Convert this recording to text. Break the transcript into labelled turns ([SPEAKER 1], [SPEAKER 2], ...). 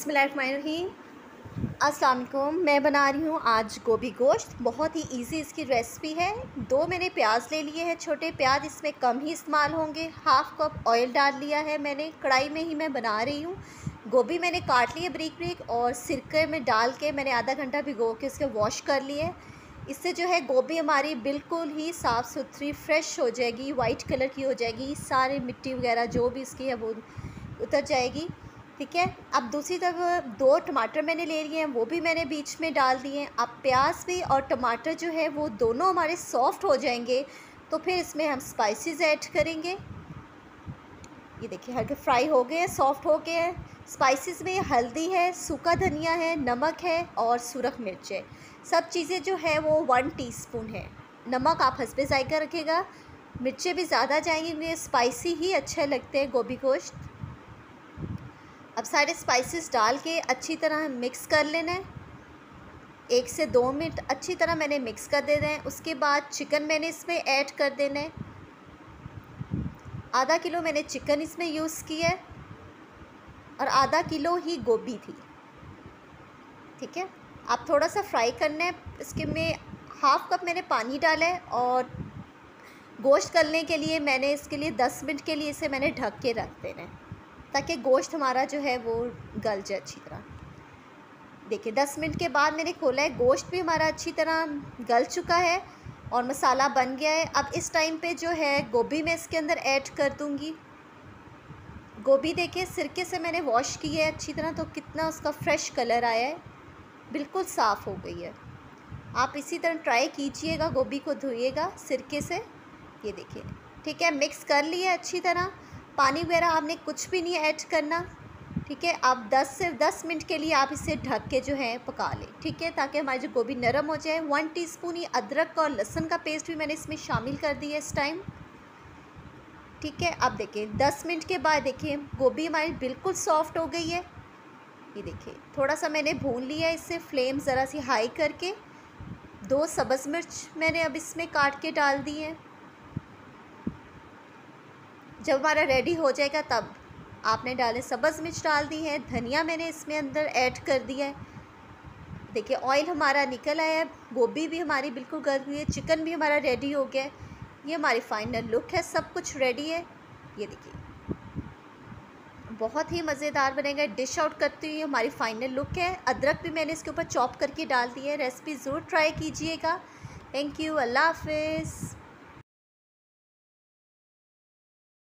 [SPEAKER 1] बिस्मिल्लाहिर्रहमानिर्रहीम। अस्सलाम वालेकुम। मैं बना रही हूँ आज गोभी गोश्त। बहुत ही इजी इसकी रेसिपी है। 2 मैंने प्याज ले लिए हैं, छोटे प्याज, इसमें कम ही इस्तेमाल होंगे। हाफ़ कप ऑयल डाल लिया है मैंने, कढ़ाई में ही मैं बना रही हूँ। गोभी मैंने काट ली है ब्रीक ब्रीक और सिरके में डाल के मैंने आधा घंटा भिगो के इसके वॉश कर लिए। इससे जो है गोभी हमारी बिल्कुल ही साफ़ सुथरी फ्रेश हो जाएगी, वाइट कलर की हो जाएगी, सारी मिट्टी वगैरह जो भी इसकी है वो उतर जाएगी। ठीक है। अब दूसरी तरफ 2 टमाटर मैंने ले लिए हैं, वो भी मैंने बीच में डाल दिए हैं। अब प्याज भी और टमाटर जो है वो दोनों हमारे सॉफ़्ट हो जाएंगे तो फिर इसमें हम स्पाइसेस ऐड करेंगे। ये देखिए हल्के फ्राई हो गए हैं, सॉफ़्ट हो गए हैं। स्पाइसेस में हल्दी है, सूखा धनिया है, नमक है और सुरख मिर्च है। सब चीज़ें जो है वो 1 टीस्पून है। नमक आप हस्बे ज़ायका रखिएगा, मिर्चें भी ज़्यादा जाएंगी क्योंकि स्पाइसी ही अच्छे लगते हैं गोभी गोश्त। अब सारे स्पाइसेस डाल के अच्छी तरह मिक्स कर लेना है। 1 से 2 मिनट अच्छी तरह मैंने मिक्स कर देना है। उसके बाद चिकन मैंने इसमें ऐड कर देना है। आधा किलो मैंने चिकन इसमें यूज़ किया है और आधा किलो ही गोभी थी। ठीक है। अब थोड़ा सा फ्राई करना है। इसके में हाफ़ कप मैंने पानी डाला है और गोश्त गलने के लिए मैंने इसके लिए 10 मिनट के लिए इसे मैंने ढक के रख देना है ताकि गोश्त हमारा जो है वो गल जाए अच्छी तरह। देखिए 10 मिनट के बाद मैंने खोला है, गोश्त भी हमारा अच्छी तरह गल चुका है और मसाला बन गया है। अब इस टाइम पे जो है गोभी मैं इसके अंदर ऐड कर दूंगी। गोभी देखिए सिरके से मैंने वॉश की है अच्छी तरह, तो कितना उसका फ्रेश कलर आया है, बिल्कुल साफ़ हो गई है। आप इसी तरह ट्राई कीजिएगा, गोभी को धोइएगा सिरके से। ये देखिए ठीक है, मिक्स कर लिया अच्छी तरह। पानी वगैरह आपने कुछ भी नहीं ऐड करना। ठीक है। आप 10 से 10 मिनट के लिए आप इसे ढक के जो है पका लें। ठीक है, ताकि हमारी जो गोभी नरम हो जाए। 1 टीस्पून ही अदरक और लहसुन का पेस्ट भी मैंने इसमें शामिल कर दिया इस टाइम। ठीक है। अब देखिए 10 मिनट के बाद देखिए गोभी हमारी बिल्कुल सॉफ्ट हो गई है। ये देखिए थोड़ा सा मैंने भून लिया है इसे, फ्लेम ज़रा सी हाई करके। 2 सब्ज़ मिर्च मैंने अब इसमें काट के डाल दी है। जब हमारा रेडी हो जाएगा तब आपने डाले सब्ज़ मिर्च डाल दी है, धनिया मैंने इसमें अंदर ऐड कर दिया है। देखिए ऑयल हमारा निकल आया है, गोभी भी हमारी बिल्कुल गल गई है, चिकन भी हमारा रेडी हो गया है। ये हमारी फाइनल लुक है, सब कुछ रेडी है। ये देखिए बहुत ही मज़ेदार बनेगा। डिश आउट करती हुई हमारी फाइनल लुक है। अदरक भी मैंने इसके ऊपर चॉप करके डाल दी है। रेसिपी ज़रूर ट्राई कीजिएगा। Thank you. अल्लाह हाफ़िज़।